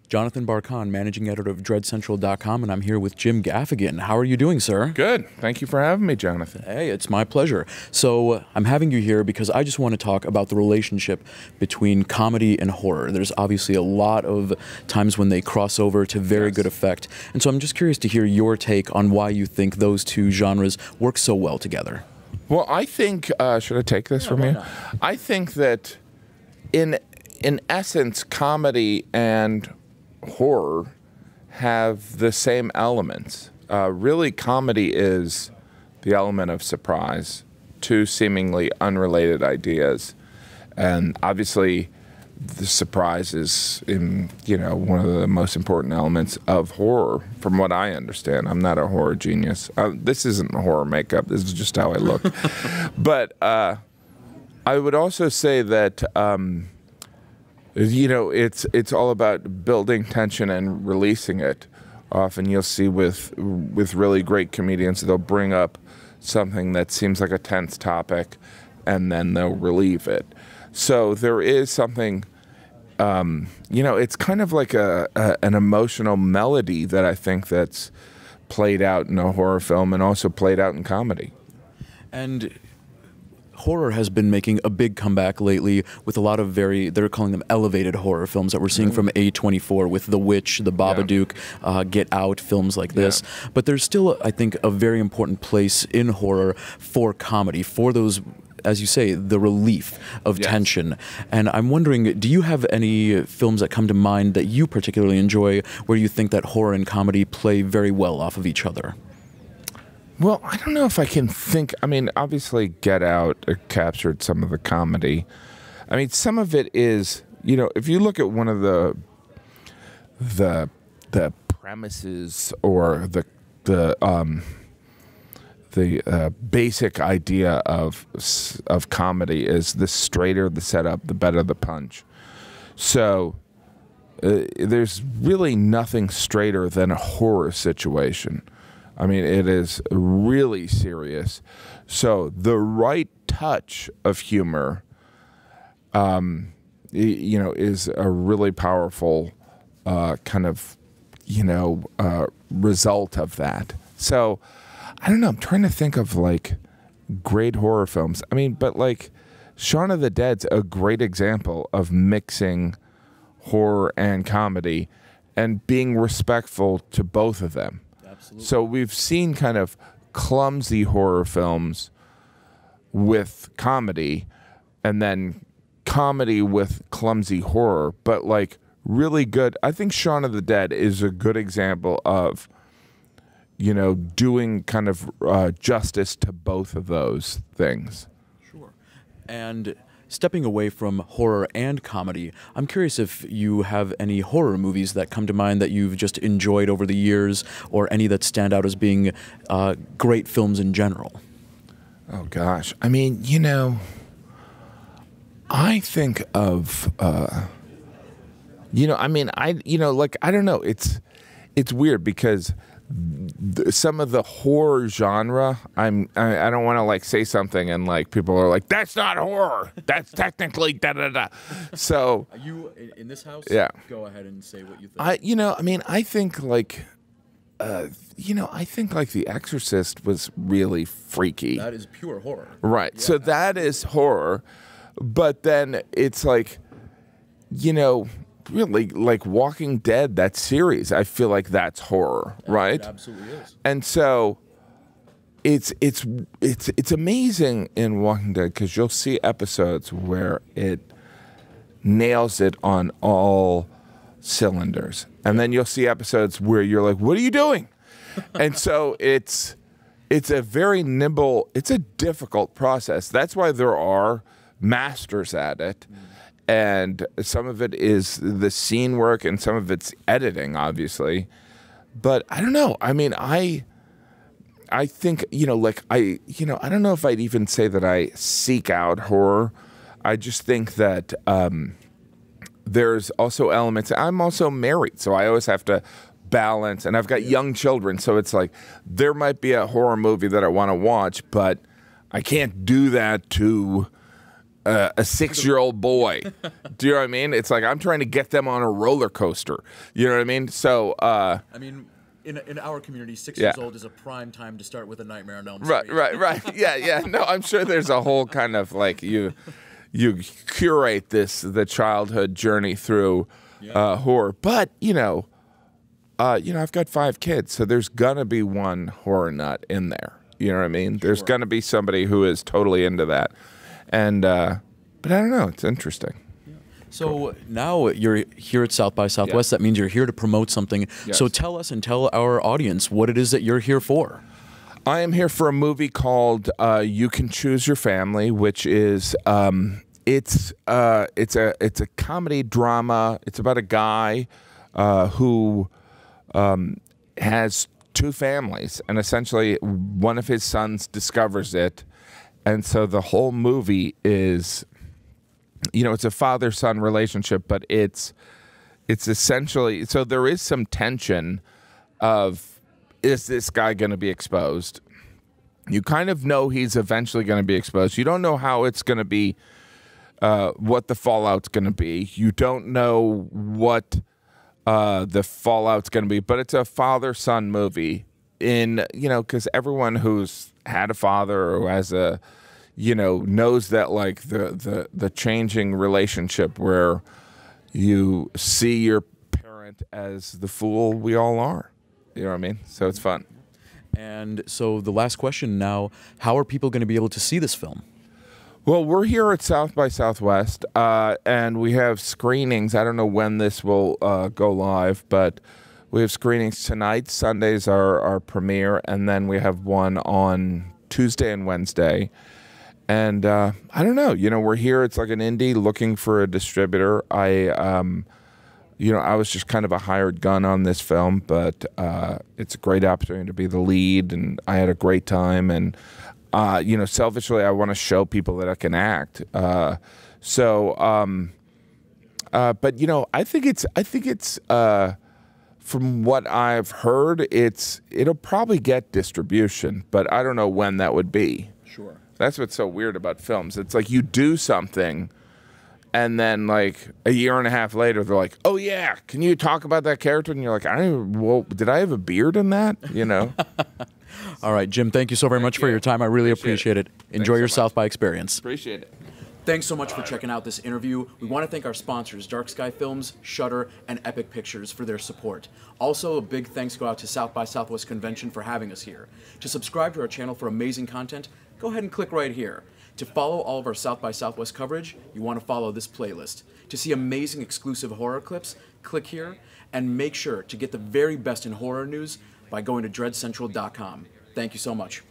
Jonathan Barkan, managing editor of DreadCentral.com, and I'm here with Jim Gaffigan. How are you doing, sir? Good. Thank you for having me, Jonathan. Hey, it's my pleasure. So I'm having you here because I just want to talk about the relationship between comedy and horror. There's obviously a lot of times when they cross over to very good effect. And so I'm just curious to hear your take on why you think those two genres work so well together. Well, I think, should I take this from you? I think that in essence, comedy and horror have the same elements. Really, comedy is the element of surprise, two seemingly unrelated ideas, and obviously the surprise is one of the most important elements of horror, from what I understand. I'm not a horror genius. This isn't horror makeup. This is just how I look. But I would also say that it's all about building tension and releasing it. Often you'll see with really great comedians, they'll bring up something that seems like a tense topic, and then they'll relieve it. So there is something, it's kind of like an emotional melody that I think that's played out in a horror film and also played out in comedy. And horror has been making a big comeback lately with a lot of they're calling them elevated horror films that we're seeing from A24 with The Witch, The Babadook, Get Out, films like this. But there's still, I think, a very important place in horror for comedy, for those, as you say, the relief of tension. And I'm wondering, do you have any films that come to mind that you particularly enjoy where you think that horror and comedy play very well off of each other? Well, I don't know if I can think. I mean, obviously, Get Out captured some of the comedy. I mean, some of it is, if you look at one of the premises or the basic idea of comedy is the straighter the setup, the better the punch. So there's really nothing straighter than a horror situation. I mean, it is really serious. So the right touch of humor, is a really powerful kind of, result of that. So I don't know. I'm trying to think of like great horror films. I mean, but like Shaun of the Dead's a great example of mixing horror and comedy and being respectful to both of them. Absolutely. So we've seen kind of clumsy horror films with comedy and then comedy with clumsy horror, but like really good. I think Shaun of the Dead is a good example of, doing kind of justice to both of those things. Sure. And stepping away from horror and comedy, I'm curious if you have any horror movies that come to mind that you've just enjoyed over the years, or any that stand out as being great films in general. Oh, gosh. I mean, I think of, I don't know. It's weird because some of the horror genre, I don't want to like say something and like people are like, that's not horror, that's technically da da da. So are you in this house? Yeah. Go ahead and say what you think. I think like I think like The Exorcist was really freaky. That is pure horror. Right. Yeah, so that is horror, but then it's like, really like Walking Dead, that series, I feel like that's horror, right? It absolutely is. And so it's amazing in Walking Dead because you'll see episodes where it nails it on all cylinders, and then you'll see episodes where you're like, what are you doing? And so it's a very nimble, it's a difficult process. That's why there are masters at it. And some of it is the scene work and some of it's editing, obviously. But I don't know. I mean, I think, I don't know if I'd even say that I seek out horror. I just think that there's also elements. I'm also married, so I always have to balance. And I've got young children, so it's like there might be a horror movie that I want to watch, but I can't do that to a 6-year-old boy. Do you know what I mean? It's like I'm trying to get them on a roller coaster. You know what I mean? So I mean, in our community, 6 years old is a prime time to start with A Nightmare on Elm Street. Right. Yeah. No, I'm sure there's a whole kind of like you curate the childhood journey through horror. But I've got 5 kids, so there's gonna be one horror nut in there. You know what I mean? There's gonna be somebody who is totally into that, and but I don't know. It's interesting. So now you're here at South by Southwest. That means you're here to promote something. Yes. So tell us and tell our audience what it is that you're here for. I am here for a movie called You Can Choose Your Family, which is it's a comedy drama. It's about a guy who has 2 families, and essentially one of his sons discovers it, and so the whole movie is, it's a father-son relationship, but it's essentially, so there is some tension of, is this guy going to be exposed? You kind of know he's eventually going to be exposed. You don't know how it's going to be, what the fallout's going to be. You don't know what the fallout's going to be, but it's a father-son movie because everyone who's had a father or has a, knows that like the changing relationship where you see your parent as the fool we all are. You know what I mean? So it's fun. And so the last question now, how are people going to be able to see this film? Well, we're here at South by Southwest, and we have screenings. I don't know when this will go live, but we have screenings tonight. Sunday's our premiere, and then we have one on Tuesday and Wednesday. And I don't know. We're here. It's like an indie looking for a distributor. I was just kind of a hired gun on this film, but it's a great opportunity to be the lead, and I had a great time. And selfishly, I want to show people that I can act. But I think it's from what I've heard, it'll probably get distribution, but I don't know when that would be. Sure. That's what's so weird about films. It's like you do something, and then like a year and a half later, they're like, "Oh yeah, can you talk about that character?" And you're like, did I have a beard in that?" All right, Jim, thank you so very much for your time. I really appreciate it. Enjoy your South by experience. Appreciate it. Thanks so much for checking out this interview. We want to thank our sponsors, Dark Sky Films, Shudder, and Epic Pictures for their support. Also, a big thanks go out to South by Southwest Convention for having us here. To subscribe to our channel for amazing content, go ahead and click right here. To follow all of our South by Southwest coverage, you want to follow this playlist. To see amazing exclusive horror clips, click here, and make sure to get the very best in horror news by going to dreadcentral.com. Thank you so much.